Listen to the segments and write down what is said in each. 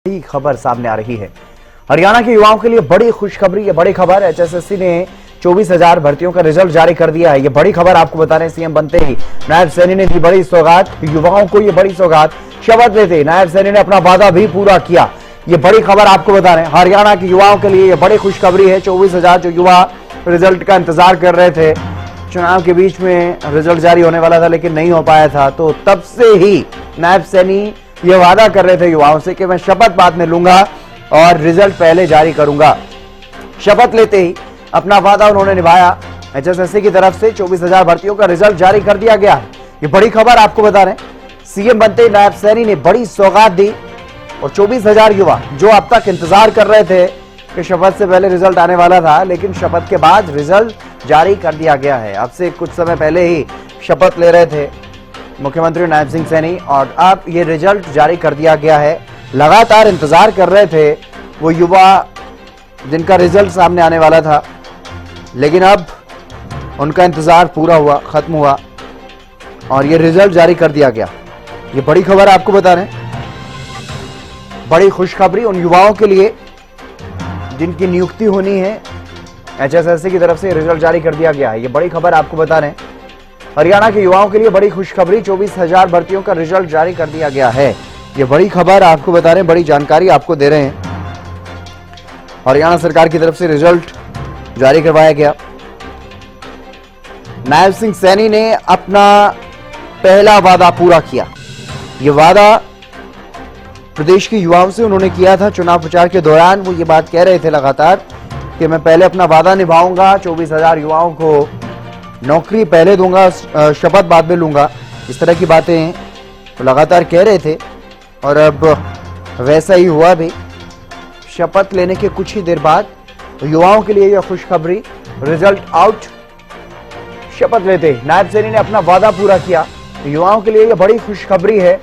बड़ी खबर सामने आ रही है। हरियाणा के युवाओं के लिए बड़ी खुशखबरी, ये बड़ी खबर। एचएसएससी ने 24,000 भर्तियों का रिजल्ट जारी कर दिया है। ये बड़ी खबर आपको बता रहे हैं। सीएम बनते ही नायब सैनी ने दी बड़ी सौगात युवाओं को, ये बड़ी सौगात। शपथ लेते नायब सैनी ने अपना वादा भी पूरा किया। ये बड़ी खबर आपको बता रहे हैं। हरियाणा के युवाओं के लिए ये बड़ी खुशखबरी है। 24,000 जो युवा रिजल्ट का इंतजार कर रहे थे, चुनाव के बीच में रिजल्ट जारी होने वाला था लेकिन नहीं हो पाया था, तो तब से ही नायब सैनी ये वादा कर रहे थे युवाओं से कि मैं शपथ बाद में लूंगा और रिजल्ट पहले जारी करूंगा। शपथ लेते ही अपना वादा उन्होंने निभाया। एचएसएससी की तरफ से 24,000 भर्तियों का रिजल्ट जारी कर दिया गया है। ये बड़ी खबर आपको बता रहे हैं। सीएम बनते ही नायब सैनी ने बड़ी सौगात दी और 24,000 युवा जो अब तक इंतजार कर रहे थे कि शपथ से पहले रिजल्ट आने वाला था, लेकिन शपथ के बाद रिजल्ट जारी कर दिया गया है। अब से कुछ समय पहले ही शपथ ले रहे थे मुख्यमंत्री नायब सिंह सैनी और अब ये रिजल्ट जारी कर दिया गया है। लगातार इंतजार कर रहे थे वो युवा जिनका रिजल्ट सामने आने वाला था, लेकिन अब उनका इंतजार पूरा हुआ, खत्म हुआ और ये रिजल्ट जारी कर दिया गया। ये बड़ी खबर आपको बता रहे हैं। बड़ी खुशखबरी उन युवाओं के लिए जिनकी नियुक्ति होनी है। एचएसएससी की तरफ से रिजल्ट जारी कर दिया गया है। ये बड़ी खबर आपको बता रहे हैं। हरियाणा के युवाओं के लिए बड़ी खुशखबरी, 24,000 भर्तियों का रिजल्ट जारी कर दिया गया है। ये बड़ी खबर आपको बता रहे हैं, बड़ी जानकारी आपको दे रहे हैं। हरियाणा सरकार की तरफ से रिजल्ट जारी करवाया गया। नायब सिंह सैनी ने अपना पहला वादा पूरा किया। ये वादा प्रदेश के युवाओं से उन्होंने किया था। चुनाव प्रचार के दौरान वो ये बात कह रहे थे लगातार कि मैं पहले अपना वादा निभाऊंगा, 24,000 युवाओं को नौकरी पहले दूंगा, शपथ बाद में लूंगा। इस तरह की बातें तो लगातार कह रहे थे और अब वैसा ही हुआ भी। शपथ लेने के कुछ ही देर बाद युवाओं के लिए यह खुशखबरी, रिजल्ट आउट। शपथ लेते नायब सैनी ने अपना वादा पूरा किया। युवाओं के लिए यह बड़ी खुशखबरी है,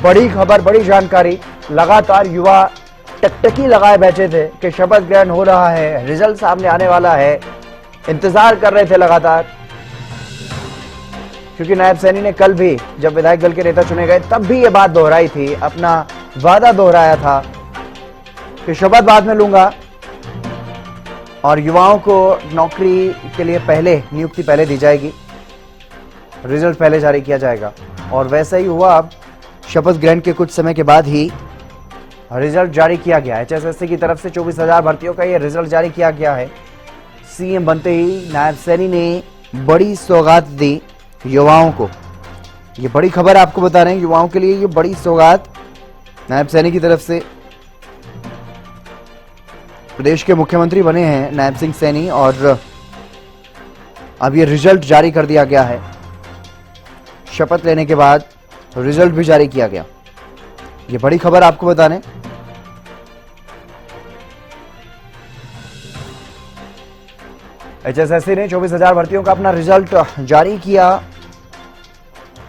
बड़ी खबर, बड़ी जानकारी। लगातार युवा टकटकी लगाए बैठे थे कि शपथ ग्रहण हो रहा है, रिजल्ट सामने आने वाला है, इंतजार कर रहे थे लगातार। क्योंकि नायब सैनी ने कल भी जब विधायक दल के नेता चुने गए तब भी ये बात दोहराई थी, अपना वादा दोहराया था कि शपथ बाद में लूंगा और युवाओं को नौकरी के लिए पहले नियुक्ति पहले दी जाएगी, रिजल्ट पहले जारी किया जाएगा। और वैसा ही हुआ। अब शपथ ग्रहण के कुछ समय के बाद ही रिजल्ट जारी किया गया। एचएसएससी की तरफ से 24,000 भर्तियों का यह रिजल्ट जारी किया गया है। सीएम बनते ही नायब सैनी ने बड़ी सौगात दी युवाओं को। ये बड़ी खबर आपको बता रहे हैं। युवाओं के लिए ये बड़ी सौगात नायब सैनी की तरफ से। प्रदेश के मुख्यमंत्री बने हैं नायब सिंह सैनी और अब ये रिजल्ट जारी कर दिया गया है। शपथ लेने के बाद रिजल्ट भी जारी किया गया। ये बड़ी खबर आपको बता रहे हैं। एचएसएससी ने 24,000 भर्तियों का अपना रिजल्ट जारी किया।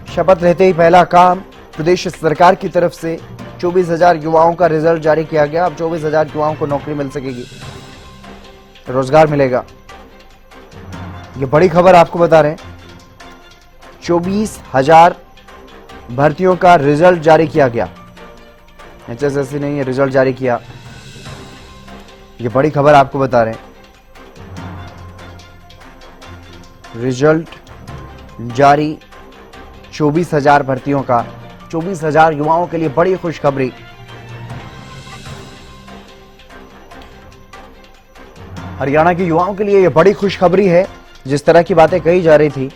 शपथ लेते ही पहला काम प्रदेश सरकार की तरफ से 24,000 युवाओं का रिजल्ट जारी किया गया। अब 24,000 युवाओं को नौकरी मिल सकेगी, रोजगार मिलेगा। ये बड़ी खबर आपको बता रहे हैं। 24,000 भर्तियों का रिजल्ट जारी किया गया। एचएसएससी ने ये रिजल्ट जारी किया। ये बड़ी खबर आपको बता रहे हैं। रिजल्ट जारी 24,000 भर्तियों का, 24,000 युवाओं के लिए बड़ी खुशखबरी। हरियाणा के युवाओं के लिए यह बड़ी खुशखबरी है। जिस तरह की बातें कही जा रही थी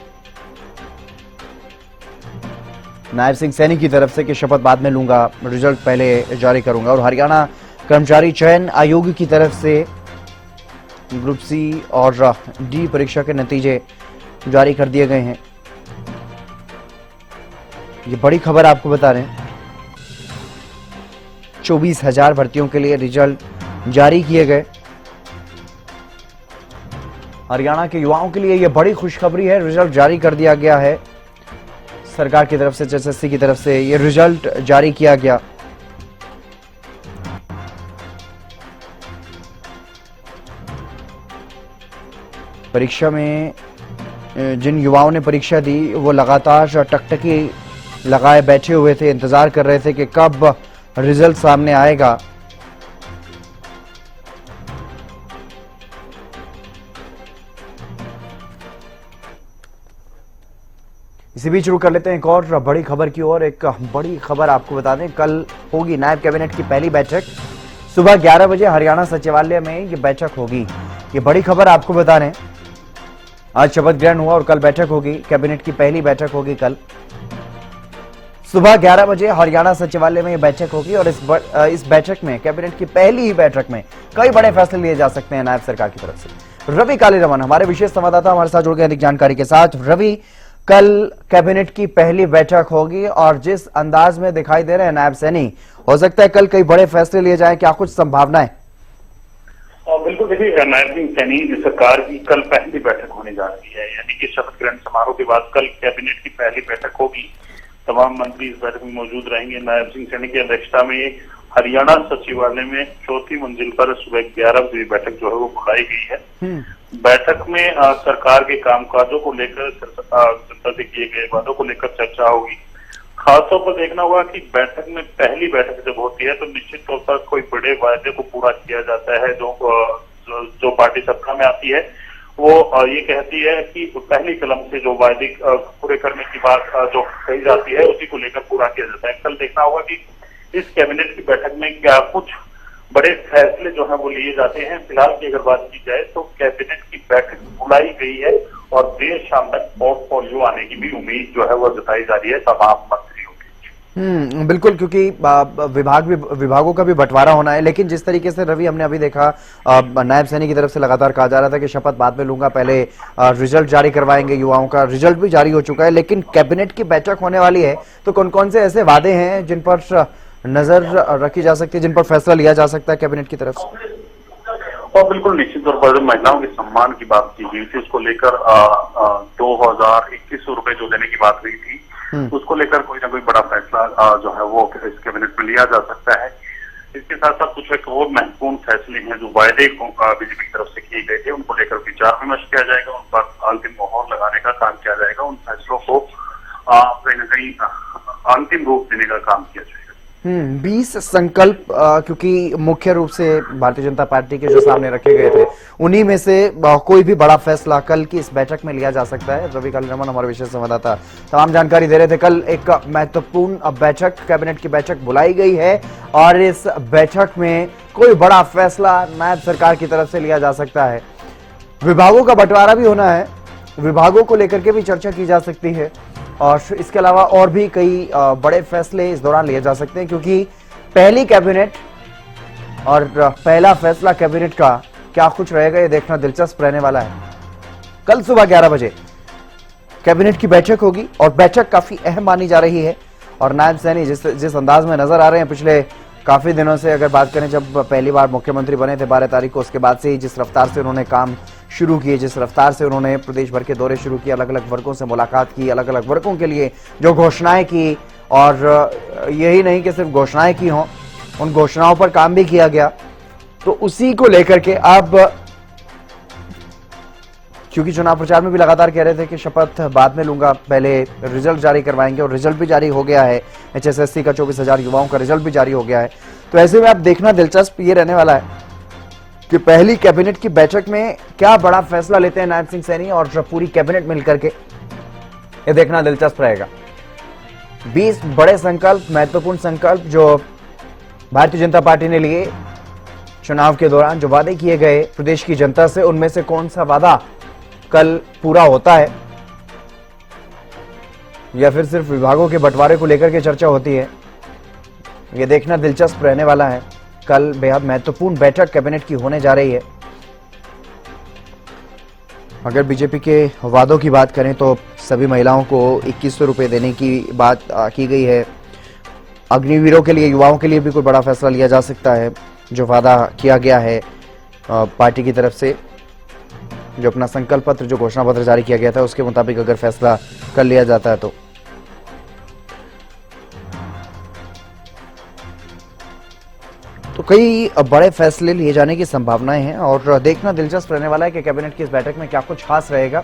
नायब सिंह सैनी की तरफ से कि शपथ बाद में लूंगा, रिजल्ट पहले जारी करूंगा, और हरियाणा कर्मचारी चयन आयोग की तरफ से ग्रुप सी और डी परीक्षा के नतीजे जारी कर दिए गए हैं। ये बड़ी खबर आपको बता रहे हैं। 24,000 भर्तियों के लिए रिजल्ट जारी किए गए। हरियाणा के युवाओं के लिए यह बड़ी खुशखबरी है। रिजल्ट जारी कर दिया गया है सरकार की तरफ से, एचएसएससी की तरफ से यह रिजल्ट जारी किया गया। परीक्षा में जिन युवाओं ने परीक्षा दी वो लगातार टकटकी लगाए बैठे हुए थे, इंतजार कर रहे थे कि कब रिजल्ट सामने आएगा। इसी बीच शुरू कर लेते हैं एक और बड़ी खबर की ओर। एक बड़ी खबर आपको बता दें, कल होगी नायब कैबिनेट की पहली बैठक। सुबह 11 बजे हरियाणा सचिवालय में ये बैठक होगी। ये बड़ी खबर आपको बता रहे हैं। आज शपथ ग्रहण हुआ और कल बैठक होगी, कैबिनेट की पहली बैठक होगी कल सुबह 11 बजे हरियाणा सचिवालय में ये बैठक होगी। और इस बैठक में, कैबिनेट की पहली ही बैठक में, कई बड़े फैसले लिए जा सकते हैं नायब सरकार की तरफ से। रवि कालीरमन हमारे विशेष संवाददाता हमारे साथ जुड़ गए अधिक जानकारी के साथ। रवि, कल कैबिनेट की पहली बैठक होगी और जिस अंदाज में दिखाई दे रहे हैं नायब सैनी, हो सकता है कल कई बड़े फैसले लिए जाएं, क्या कुछ संभावना है? बिल्कुल, देखिए नायब सिंह सैनी सरकार की कल पहली बैठक होने जा रही है, यानी कि शपथ ग्रहण समारोह के बाद कल कैबिनेट की पहली बैठक होगी। तमाम मंत्री इस बैठक में मौजूद रहेंगे। नायब सिंह सैनी की अध्यक्षता में हरियाणा सचिवालय में 4थी मंजिल पर सुबह 11 बजे बैठक जो है वो बुलाई गई है। बैठक में सरकार के कामकाजों को लेकर, जनता से किए गए वादों को लेकर चर्चा होगी। खासतौर पर देखना होगा कि बैठक में, पहली बैठक जब होती है तो निश्चित तौर पर कोई बड़े वायदे को पूरा किया जाता है। जो पार्टी सत्ता में आती है वो ये कहती है कि पहली कलम से जो वायदे पूरे करने की बात जो कही जाती है उसी को लेकर पूरा किया जाता है। कल देखना होगा कि इस कैबिनेट की बैठक में क्या कुछ बड़े फैसले जो है वो लिए जाते हैं। फिलहाल की अगर बात की जाए तो कैबिनेट की बैठक बुलाई गई है और देर शाम तक पोर्टफोलियो आने की भी उम्मीद जो है वो जताई जा रही है तमाम मंत्रियों की। बिल्कुल, क्योंकि विभागों का भी बंटवारा होना है। लेकिन जिस तरीके से रवि, हमने अभी देखा नायब सैनी की तरफ से लगातार कहा जा रहा था कि शपथ बाद में लूंगा, पहले रिजल्ट जारी करवाएंगे। युवाओं का रिजल्ट भी जारी हो चुका है, लेकिन कैबिनेट की बैठक होने वाली है तो कौन कौन से ऐसे वादे हैं जिन पर नजर रखी जा सकती है, जिन पर फैसला लिया जा सकता है कैबिनेट की तरफ से? और बिल्कुल निश्चित तौर पर महिलाओं के सम्मान की बात की गई थी, उसको लेकर 2021 रुपए जो देने की बात हुई थी, उसको लेकर कोई ना कोई बड़ा फैसला जो है वो इस कैबिनेट में लिया जा सकता है। इसके साथ साथ कुछ एक और महत्वपूर्ण फैसले हैं जो वायदे बीजेपी की तरफ से किए गए थे, उनको लेकर विचार विमर्श किया जाएगा, उन पर अंतिम मोहर लगाने का काम किया जाएगा, उन फैसलों को कहीं ना कहीं अंतिम रूप देने का काम किया जाएगा। 20 संकल्प, क्योंकि मुख्य रूप से भारतीय जनता पार्टी के जो सामने रखे गए थे, उन्हीं में से कोई भी बड़ा फैसला कल की इस बैठक में लिया जा सकता है। रवि कालीरमन हमारे विशेष संवाददाता तमाम जानकारी दे रहे थे। कल एक महत्वपूर्ण बैठक, कैबिनेट की बैठक बुलाई गई है और इस बैठक में कोई बड़ा फैसला नायब सरकार की तरफ से लिया जा सकता है। विभागों का बंटवारा भी होना है, विभागों को लेकर के भी चर्चा की जा सकती है और इसके अलावा और भी कई बड़े फैसले इस दौरान लिए जा सकते हैं, क्योंकि पहली कैबिनेट और पहला फैसला कैबिनेट का क्या कुछ रहेगा ये देखना दिलचस्प रहने वाला है। कल सुबह 11 बजे कैबिनेट की बैठक होगी और बैठक काफी अहम मानी जा रही है। और नायब सैनी जिस अंदाज में नजर आ रहे हैं पिछले काफी दिनों से, अगर बात करें जब पहली बार मुख्यमंत्री बने थे 12 तारीख को, उसके बाद से ही जिस रफ्तार से उन्होंने काम शुरू किए, जिस रफ्तार से उन्होंने प्रदेश भर के दौरे शुरू किए, अलग अलग वर्गों से मुलाकात की, अलग अलग वर्गों के लिए जो घोषणाएं की, और यही नहीं कि सिर्फ घोषणाएं की हों, उन घोषणाओं पर काम भी किया गया। तो उसी को लेकर के अब, क्योंकि चुनाव प्रचार में भी लगातार कह रहे थे कि शपथ बाद में लूंगा, पहले रिजल्ट जारी करवाएंगे, और रिजल्ट भी जारी हो गया है। HSSC का 24,000 युवाओं का रिजल्ट भी जारी हो गया है। तो ऐसे में अब देखना दिलचस्प ये रहने वाला है कि पहली कैबिनेट की बैठक में क्या बड़ा फैसला लेते हैं नायब सिंह सैनी और पूरी कैबिनेट मिलकर के, ये देखना दिलचस्प रहेगा। 20 बड़े संकल्प, महत्वपूर्ण संकल्प जो भारतीय जनता पार्टी ने लिए चुनाव के दौरान, जो वादे किए गए प्रदेश की जनता से, उनमें से कौन सा वादा कल पूरा होता है या फिर सिर्फ विभागों के बंटवारे को लेकर के चर्चा होती है, यह देखना दिलचस्प रहने वाला है। कल बेहद महत्वपूर्ण बैठक कैबिनेट की होने जा रही है। अगर बीजेपी के वादों की बात करें तो सभी महिलाओं को 2100 रुपए देने की बात की गई है। अग्निवीरों के लिए, युवाओं के लिए भी कोई बड़ा फैसला लिया जा सकता है। जो वादा किया गया है पार्टी की तरफ से, जो अपना संकल्प पत्र, जो घोषणा पत्र जारी किया गया था, उसके मुताबिक अगर फैसला कर लिया जाता है तो कई बड़े फैसले लिए जाने की संभावनाएं हैं। और देखना दिलचस्प रहने वाला है कि कैबिनेट की इस बैठक में क्या कुछ खास रहेगा।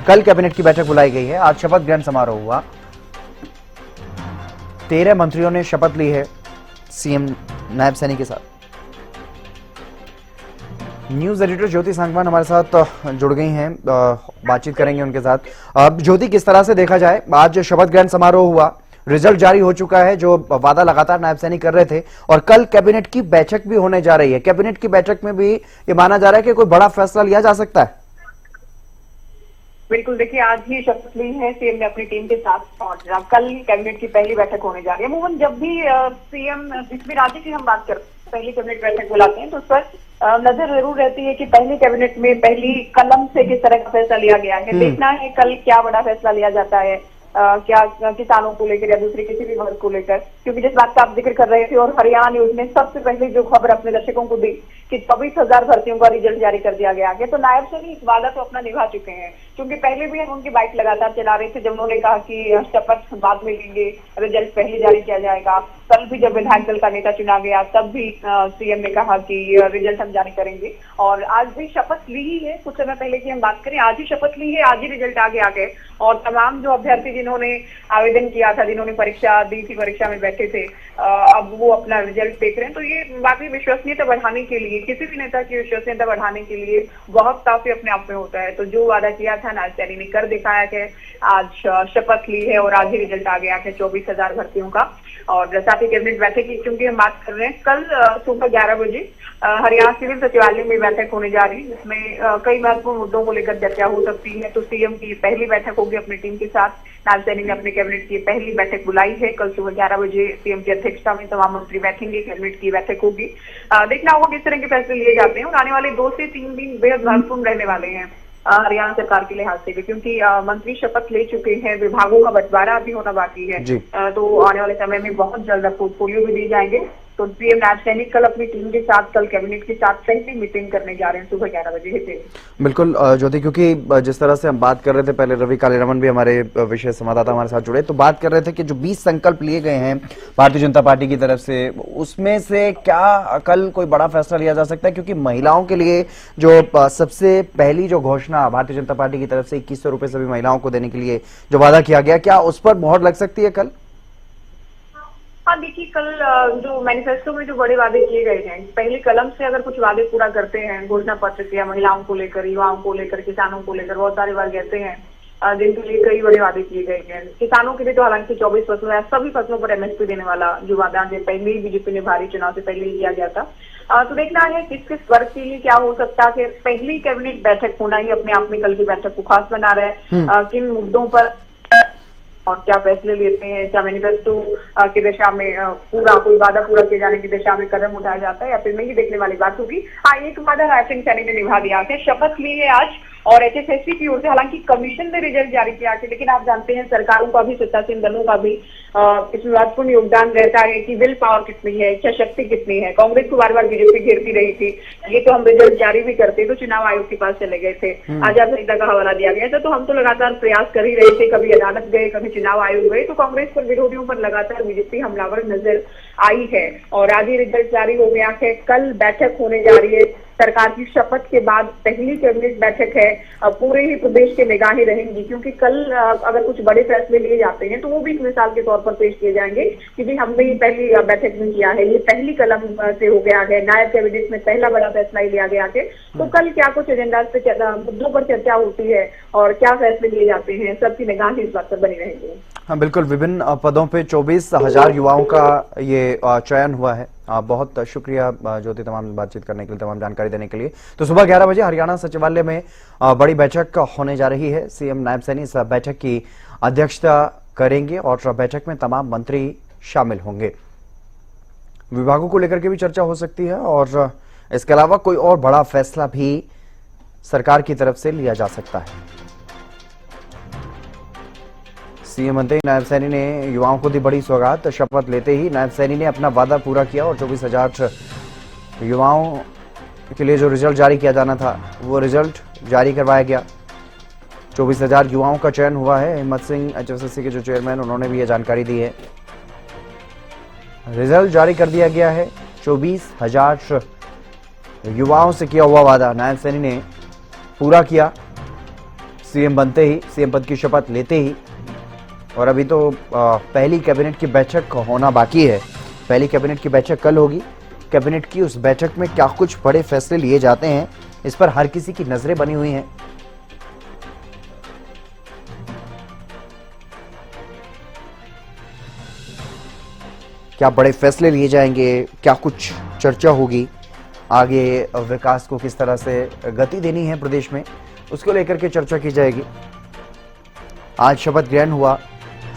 कल कैबिनेट की बैठक बुलाई गई है, आज शपथ ग्रहण समारोह हुआ, 13 मंत्रियों ने शपथ ली है। सीएम नायब सैनी के साथ। न्यूज एडिटर ज्योति सांगवान हमारे साथ जुड़ गई हैं, बातचीत करेंगे उनके साथ। अब ज्योति, किस तरह से देखा जाए, आज शपथ ग्रहण समारोह हुआ, रिजल्ट जारी हो चुका है, जो वादा लगातार नायब सैनी कर रहे थे, और कल कैबिनेट की बैठक भी होने जा रही है। कैबिनेट की बैठक में भी ये माना जा रहा है कि कोई बड़ा फैसला लिया जा सकता है। बिल्कुल, देखिए आज ही शपथ ली है सीएम ने अपनी टीम के साथ और कल कैबिनेट की पहली बैठक होने जा रही है। अमूमन जब भी सीएम जिस भी राज्य की हम बात करते हैं पहली कैबिनेट बैठक बुलाते हैं तो उस पर नजर जरूर रहती है कि पहली कैबिनेट में पहली कलम से किस तरह का फैसला लिया गया है। देखना है कल क्या बड़ा फैसला लिया जाता है, क्या किसानों को लेकर या दूसरे किसी भी वर्ग को लेकर, क्योंकि जिस बात का आप जिक्र कर रहे थे और हरियाणा न्यूज ने सबसे पहले जो खबर अपने दर्शकों को दी कि 24,000 भर्तियों का रिजल्ट जारी कर दिया गया है, तो नायब सैनी इस वादा तो अपना निभा चुके हैं, क्योंकि पहले भी हम उनकी बाइक लगातार चला रहे थे जब उन्होंने कहा कि शपथ बाद में लेंगे, रिजल्ट पहले जारी किया जाएगा। कल भी जब विधायक दल का नेता चुना गया तब भी सीएम ने कहा कि रिजल्ट हम जारी करेंगे, और आज भी शपथ ली ही है। कुछ समय पहले की हम बात करें, आज ही शपथ ली है, आज ही रिजल्ट आगे आ गए, और तमाम जो अभ्यर्थी जिन्होंने आवेदन किया था, जिन्होंने परीक्षा दी थी, परीक्षा में बैठे थे, अब वो अपना रिजल्ट देख रहे हैं। तो ये वाकई विश्वसनीयता बढ़ाने के लिए, किसी भी नेता की विश्वसनीयता बढ़ाने के लिए बहुत काफी अपने आप में होता है। तो जो वादा किया था नायब सैनी ने कर दिखाया है, आज शपथ ली है और आज ही रिजल्ट आ गया है 24,000 भर्तियों का। और साथ ही कैबिनेट बैठक की क्योंकि हम बात कर रहे हैं, कल सुबह 11 बजे हरियाणा सिविल सचिवालय में बैठक होने जा रही है, जिसमें कई महत्वपूर्ण मुद्दों को लेकर चर्चा हो सकती है। तो सीएम की पहली बैठक होगी अपनी टीम के साथ। नायब सैनी ने अपने कैबिनेट की पहली बैठक बुलाई है, कल सुबह 11 बजे सीएम की अध्यक्षता में तमाम मंत्री बैठेंगे, कैबिनेट की बैठक होगी। देखना होगा किस तरह के फैसले लिए जाते हैं, और आने वाले 2 से 3 दिन बेहद महत्वपूर्ण रहने वाले हैं हरियाणा सरकार के लिहाज से भी, क्योंकि मंत्री शपथ ले चुके हैं, विभागों का बंटवारा अभी होना बाकी है। तो आने वाले समय में बहुत जल्द पोर्टफोलियो भी दिए जाएंगे। तो सीएम नायब सैनी कल अपनी टीम के साथ, कल कैबिनेट के साथ पहली मीटिंग करने जा रहे हैं सुबह 11 बजे। बिल्कुल ज्योति, क्योंकि जिस तरह से हम बात कर रहे थे पहले, रवि कालीरमन भी हमारे विशेष संवाददाता हमारे साथ जुड़े, तो बात कर रहे थे कि जो 20 संकल्प लिए गए हैं भारतीय जनता पार्टी की तरफ से, उसमें से क्या कल कोई बड़ा फैसला लिया जा सकता है? क्योंकि महिलाओं के लिए जो सबसे पहली जो घोषणा भारतीय जनता पार्टी की तरफ से 2100 रुपए सभी महिलाओं को देने के लिए जो वादा किया गया, क्या उस पर मोहर लग सकती है कल? हाँ, देखिए कल जो मैनिफेस्टो में जो बड़े वादे किए गए हैं, पहली कलम से अगर कुछ वादे पूरा करते हैं, घोषणा पत्र किया महिलाओं को लेकर, युवाओं को लेकर, किसानों को लेकर, बहुत सारे वादे कहते हैं जिनके लिए कई बड़े वादे किए गए हैं। किसानों के लिए तो हालांकि 24 फसलों या सभी फसलों पर एमएसपी देने वाला जो वादा पहले ही बीजेपी ने भारी चुनाव से पहले ही किया गया था। तो देखना है किस किस वर्ग के लिए क्या हो सकता है। पहली कैबिनेट बैठक होना ही अपने आप में कल की बैठक को खास बना रहा है। किन मुद्दों पर और क्या फैसले लेते हैं, क्या मैनिफेस्टो की दिशा में पूरा कोई वादा पूरा किए जाने की दिशा में कदम उठाया जाता है, या फिर नहीं देखने वाली बात होगी। हाँ, एक वादा नायब सैनी ने निभा दिया है, शपथ ली है आज, और एचएसएससी की ओर से हालांकि कमीशन ने रिजल्ट जारी किया है, लेकिन आप जानते हैं सरकारों का भी, सत्तासीन दलों का भी इसमें महत्वपूर्ण योगदान रहता है कि विल पावर कितनी है, इच्छा शक्ति कितनी है। कांग्रेस को बार बार बीजेपी घेरती रही थी, ये तो हम रिजल्ट जारी भी करते तो चुनाव आयोग के पास चले गए थे, आचार संहिता का हवाला दिया गया था, तो हम तो लगातार प्रयास कर ही रहे थे, कभी अदालत गए, कभी चुनाव आयोग गए, तो कांग्रेस पर, विरोधियों पर लगातार बीजेपी हमलावर नजर आई है। और आज ही रिजल्ट जारी हो गया है, कल बैठक होने जा रही है सरकार की शपथ के बाद, पहली कैबिनेट बैठक है। पूरे ही प्रदेश के निगाहें रहेंगी, क्योंकि कल अगर कुछ बड़े फैसले लिए जाते हैं तो वो भी एक मिसाल के तौर पर पेश किए जाएंगे कि जी हमने ये पहली बैठक में किया है, ये पहली कलम से हो गया है, नायब कैबिनेट में पहला बड़ा फैसला ही लिया गया है। तो कल क्या कुछ एजेंडा पे मुद्दों पर चर्चा होती है और क्या फैसले लिए जाते हैं, सबकी निगाहें इस बात पर बनी रहेंगी। हाँ बिल्कुल, विभिन्न पदों पे 24,000 युवाओं का ये चयन हुआ है। बहुत शुक्रिया ज्योति, तमाम बातचीत करने के लिए, तमाम जानकारी देने के लिए। तो सुबह 11 बजे हरियाणा सचिवालय में बड़ी बैठक होने जा रही है। सीएम नायब सैनी इस बैठक की अध्यक्षता करेंगे और बैठक में तमाम मंत्री शामिल होंगे। विभागों को लेकर के भी चर्चा हो सकती है, और इसके अलावा कोई और बड़ा फैसला भी सरकार की तरफ से लिया जा सकता है। सीएम बनते ही नायब सैनी ने युवाओं को दी बड़ी सौगात। शपथ लेते ही नायब सैनी ने अपना वादा पूरा किया और 24,000 युवाओं के लिए जो रिजल्ट जारी किया जाना था वो रिजल्ट जारी करवाया गया। 24,000 युवाओं का चयन हुआ है। हिम्मत सिंह एचएसएससी के जो चेयरमैन, उन्होंने भी ये जानकारी दी है। रिजल्ट जारी कर दिया गया है। 24,000 युवाओं से किया हुआ वादा नायब सैनी ने पूरा किया सीएम बनते ही, सीएम पद की शपथ लेते ही। और अभी तो पहली कैबिनेट की बैठक होना बाकी है। पहली कैबिनेट की बैठक कल होगी। कैबिनेट की उस बैठक में क्या कुछ बड़े फैसले लिए जाते हैं, इस पर हर किसी की नजरें बनी हुई हैं। क्या बड़े फैसले लिए जाएंगे, क्या कुछ चर्चा होगी, आगे विकास को किस तरह से गति देनी है प्रदेश में, उसको लेकर के चर्चा की जाएगी। आज शपथ ग्रहण हुआ।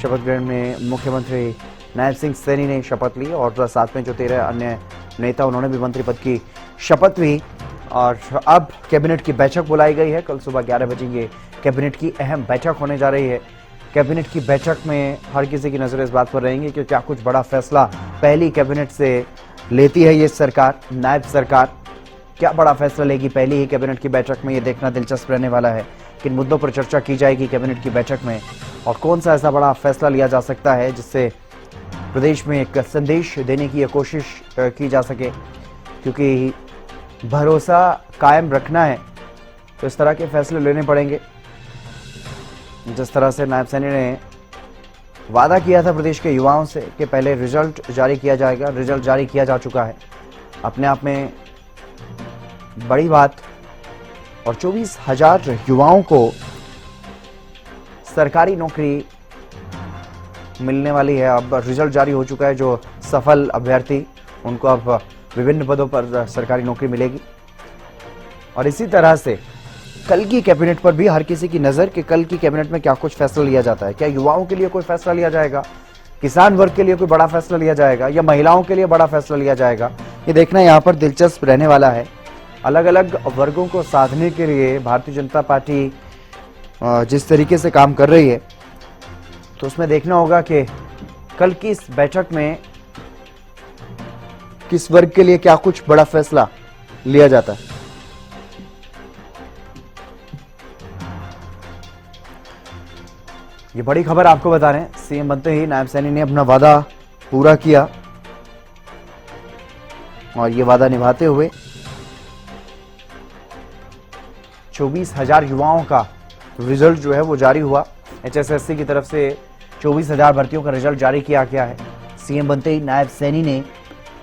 शपथ ग्रहण में मुख्यमंत्री नायब सिंह सैनी ने शपथ ली और साथ में जो 13 अन्य नेता उन्होंने भी मंत्री पद की शपथ ली। और अब कैबिनेट की बैठक बुलाई गई है। कल सुबह 11 बजे ये कैबिनेट की अहम बैठक होने जा रही है। कैबिनेट की बैठक में हर किसी की नजरें इस बात पर रहेंगी कि क्या कुछ बड़ा फैसला पहली कैबिनेट से लेती है ये सरकार, नायब सरकार। क्या बड़ा फैसला लेगी पहली ही कैबिनेट की बैठक में, ये देखना दिलचस्प रहने वाला है। किन मुद्दों पर चर्चा की जाएगी कैबिनेट की बैठक में और कौन सा ऐसा बड़ा फैसला लिया जा सकता है जिससे प्रदेश में एक संदेश देने की कोशिश की जा सके, क्योंकि भरोसा कायम रखना है तो इस तरह के फैसले लेने पड़ेंगे। जिस तरह से नायब सैनी ने वादा किया था प्रदेश के युवाओं से कि पहले रिजल्ट जारी किया जाएगा, रिजल्ट जारी किया जा चुका है, अपने आप में बड़ी बात। और 24,000 युवाओं को सरकारी नौकरी मिलने वाली है। अब रिजल्ट जारी हो चुका है। जो सफल अभ्यर्थी उनको अब विभिन्न पदों पर सरकारी नौकरी मिलेगी। और इसी तरह से कल की कैबिनेट पर भी हर किसी की नजर कि कल की कैबिनेट में क्या कुछ फैसला लिया जाता है। क्या युवाओं के लिए कोई फैसला लिया जाएगा, किसान वर्ग के लिए कोई बड़ा फैसला लिया जाएगा, या महिलाओं के लिए बड़ा फैसला लिया जाएगा, ये देखना यहाँ पर दिलचस्प रहने वाला है। अलग अलग वर्गों को साधने के लिए भारतीय जनता पार्टी जिस तरीके से काम कर रही है, तो उसमें देखना होगा कि कल की इस बैठक में किस वर्ग के लिए क्या कुछ बड़ा फैसला लिया जाता है। ये बड़ी खबर आपको बता रहे हैं। सीएम बनते ही नायब सैनी ने अपना वादा पूरा किया और ये वादा निभाते हुए 24,000 युवाओं का रिजल्ट जो है वो जारी हुआ। एचएसएससी की तरफ से 24,000 भर्तियों का रिजल्ट जारी किया गया है। सीएम बनते ही नायब सैनी ने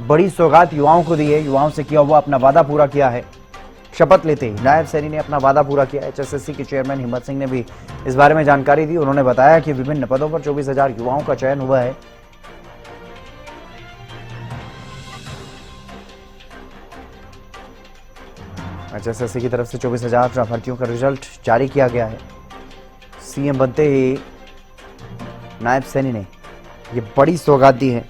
बड़ी सौगात युवाओं को दी है। युवाओं से किया हुआ अपना वादा पूरा किया है। शपथ लेते ही नायब सैनी ने अपना वादा पूरा किया। एचएसएससी के चेयरमैन हिम्मत सिंह ने भी इस बारे में जानकारी दी। उन्होंने बताया कि विभिन्न पदों पर 24,000 युवाओं का चयन हुआ है। एचएसएससी की तरफ से 24,000 भर्तियों का रिजल्ट जारी किया गया है। सीएम बनते ही नायब सैनी ने ये बड़ी सौगात दी है।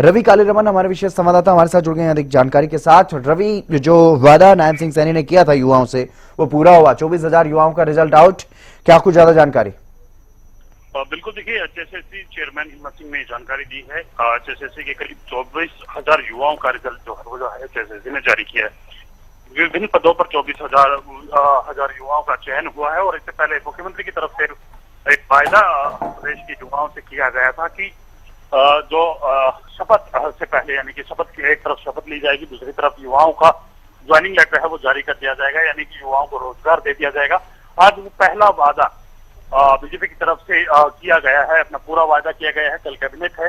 रवि कालीरमन हमारे विशेष संवाददाता हमारे साथ जुड़ गए हैं अधिक जानकारी के साथ। रवि, जो वादा नायब सिंह सैनी ने किया था युवाओं से वो पूरा हुआ। 24,000 युवाओं का रिजल्ट आउट, क्या कुछ ज्यादा जानकारी? बिल्कुल, देखिए एचएसएससी चेयरमैन हिम्मत सिंह ने जानकारी दी है। एचएसएससी के करीब 24,000 युवाओं का रिजल्ट जो है एचएसएससी ने जारी किया है। विभिन्न पदों पर 24,000 युवाओं का चयन हुआ है। और इससे पहले मुख्यमंत्री की तरफ से एक वायदा प्रदेश के युवाओं से किया गया था कि जो शपथ से पहले, यानी कि शपथ की एक तरफ शपथ ली जाएगी, दूसरी तरफ युवाओं का ज्वाइनिंग लेटर है वो जारी कर दिया जाएगा, यानी कि युवाओं को रोजगार दे दिया जाएगा। आज वो पहला वादा बीजेपी की तरफ से किया गया है, अपना पूरा वायदा किया गया है। कल कैबिनेट है,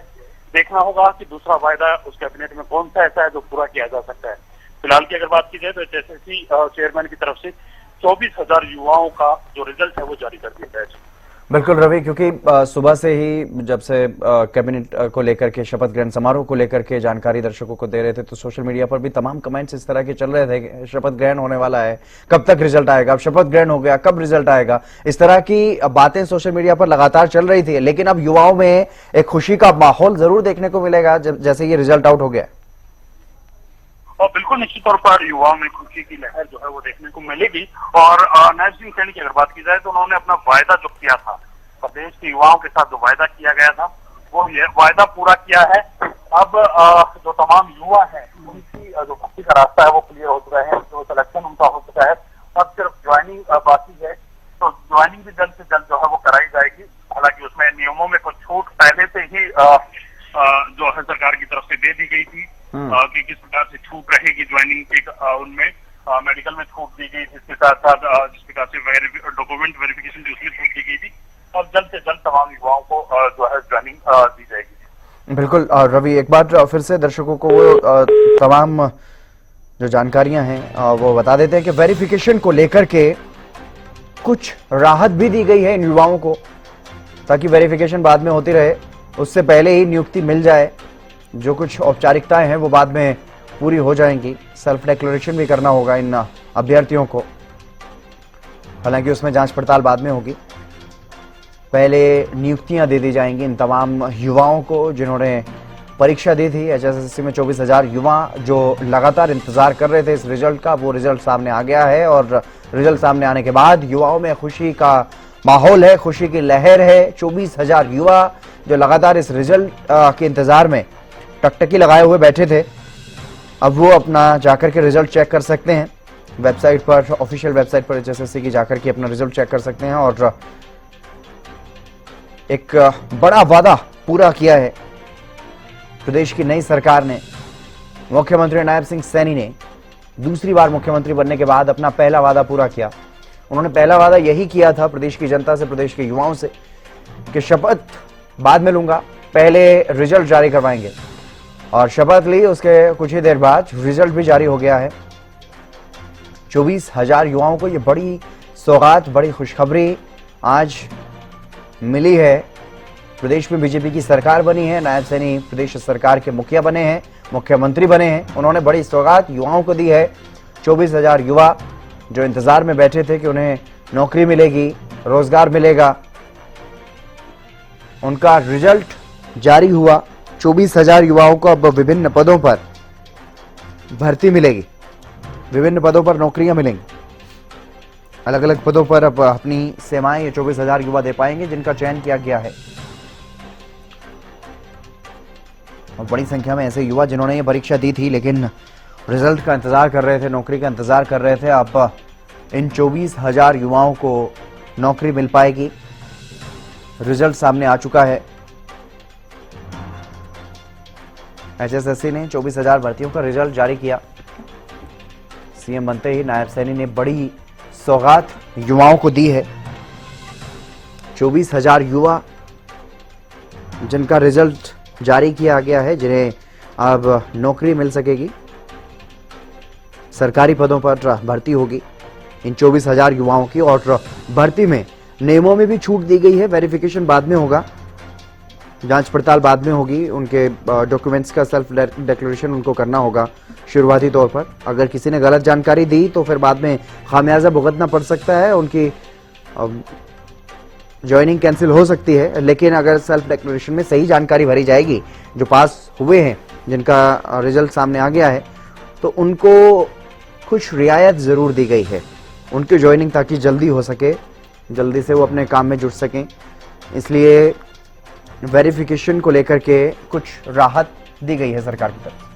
देखना होगा कि दूसरा वायदा उस कैबिनेट में कौन सा ऐसा है जो पूरा किया जा सकता है। फिलहाल की अगर बात की जाए तो एचएसएससी चेयरमैन की तरफ से 24,000 युवाओं का जो रिजल्ट है वो जारी कर दिया गया है। बिल्कुल रवि, क्योंकि सुबह से ही जब से कैबिनेट को लेकर के, शपथ ग्रहण समारोह को लेकर के जानकारी दर्शकों को दे रहे थे, तो सोशल मीडिया पर भी तमाम कमेंट्स इस तरह के चल रहे थे। शपथ ग्रहण होने वाला है, कब तक रिजल्ट आएगा, अब शपथ ग्रहण हो गया, कब रिजल्ट आएगा, इस तरह की बातें सोशल मीडिया पर लगातार चल रही थी। लेकिन अब युवाओं में एक खुशी का माहौल जरूर देखने को मिलेगा जैसे ये रिजल्ट आउट हो गया। और बिल्कुल निश्चित तौर पर युवाओं में खुशी की लहर जो है वो देखने को मिलेगी। और नायब सिंह सैनी की अगर बात की जाए तो उन्होंने अपना वायदा जो किया था, प्रदेश के युवाओं के साथ जो वायदा किया गया था, वो ये वायदा पूरा किया है। अब जो तमाम युवा हैं उनकी जो भर्ती का रास्ता है वो क्लियर हो चुका है, जो सिलेक्शन उनका हो चुका है। अब सिर्फ ज्वाइनिंग बाकी है, तो ज्वाइनिंग भी जल्द से जल्द जो है वो कराई जाएगी। हालांकि उसमें नियमों में कुछ छूट पहले से ही जो है सरकार की तरफ से दे दी गई थी कि किस प्रकार से छूट रहेगी ज्वाइनिंग के, उनमें मेडिकल में छूट दी गई, जिसके साथ साथ जिस प्रकार से डॉक्यूमेंट वेरिफिकेशन थी उसमें छूट दी गई थी। अब जल्द से जल्द तमाम युवाओं को जो है ज्वाइनिंग दी जाएगी। बिल्कुल। बिल्कुल रवि, एक बार फिर से दर्शकों को वो तमाम जो जानकारियां हैं वो बता देते हैं कि वेरिफिकेशन को लेकर के कुछ राहत भी दी गई है इन युवाओं को, ताकि वेरिफिकेशन बाद में होती रहे, उससे पहले ही नियुक्ति मिल जाए। जो कुछ औपचारिकताएं हैं वो बाद में पूरी हो जाएंगी। सेल्फ डिक्लेरेशन भी करना होगा इन अभ्यर्थियों को, हालांकि उसमें जांच पड़ताल बाद में होगी। पहले नियुक्तियां दे दी जाएंगी इन तमाम युवाओं को जिन्होंने परीक्षा दी थी। एचएसएससी में 24,000 युवा जो लगातार इंतजार कर रहे थे इस रिजल्ट का, वो रिजल्ट सामने आ गया है और रिजल्ट सामने आने के बाद युवाओं में खुशी का माहौल है, खुशी की लहर है। 24,000 युवा जो लगातार इस रिजल्ट के इंतजार में टकटकी लगाए हुए बैठे थे, अब वो अपना जाकर के रिजल्ट चेक कर सकते हैं वेबसाइट पर, ऑफिशियल वेबसाइट पर एचएसएससी की जाकर के अपना रिजल्ट चेक कर सकते हैं। और एक बड़ा वादा पूरा किया है प्रदेश की नई सरकार ने। मुख्यमंत्री नायब सिंह सैनी ने दूसरी बार मुख्यमंत्री बनने के बाद अपना पहला वादा पूरा किया। उन्होंने पहला वादा यही किया था प्रदेश की जनता से, प्रदेश के युवाओं से, कि शपथ बाद में लूंगा, पहले रिजल्ट जारी करवाएंगे। और शपथ ली, उसके कुछ ही देर बाद रिजल्ट भी जारी हो गया है। 24,000 युवाओं को ये बड़ी सौगात, बड़ी खुशखबरी आज मिली है। प्रदेश में बीजेपी की सरकार बनी है, नायब सैनी प्रदेश सरकार के मुखिया बने हैं, मुख्यमंत्री बने हैं। उन्होंने बड़ी सौगात युवाओं को दी है। 24,000 युवा जो इंतजार में बैठे थे कि उन्हें नौकरी मिलेगी, रोजगार मिलेगा, उनका रिजल्ट जारी हुआ। 24,000 युवाओं को अब विभिन्न पदों पर भर्ती मिलेगी, विभिन्न पदों पर नौकरियां मिलेंगी। अलग अलग पदों पर अब अपनी सेवाएं ये 24,000 युवा दे पाएंगे जिनका चयन किया गया है। और बड़ी संख्या में ऐसे युवा जिन्होंने ये परीक्षा दी थी लेकिन रिजल्ट का इंतजार कर रहे थे, नौकरी का इंतजार कर रहे थे, अब इन 24,000 युवाओं को नौकरी मिल पाएगी। रिजल्ट सामने आ चुका है। एचएसएससी ने 24,000 भर्तियों का रिजल्ट जारी किया। सीएम बनते ही नायब सैनी ने बड़ी सौगात युवाओं को दी है। 24,000 युवा जिनका रिजल्ट जारी किया गया है, जिन्हें अब नौकरी मिल सकेगी, सरकारी पदों पर भर्ती होगी इन 24,000 युवाओं की। और भर्ती में नियमों में भी छूट दी गई है। वेरिफिकेशन बाद में होगा, जांच पड़ताल बाद में होगी, उनके डॉक्यूमेंट्स का सेल्फ डिक्लेरेशन उनको करना होगा शुरुआती तौर पर। अगर किसी ने गलत जानकारी दी तो फिर बाद में खामियाजा भुगतना पड़ सकता है, उनकी ज्वाइनिंग कैंसिल हो सकती है। लेकिन अगर सेल्फ डिक्लेरेशन में सही जानकारी भरी जाएगी, जो पास हुए हैं, जिनका रिजल्ट सामने आ गया है, तो उनको कुछ रियायत जरूर दी गई है उनकी ज्वाइनिंग, ताकि जल्दी हो सके, जल्दी से वो अपने काम में जुट सकें। इसलिए वेरिफिकेशन को लेकर के कुछ राहत दी गई है सरकार की तरफ।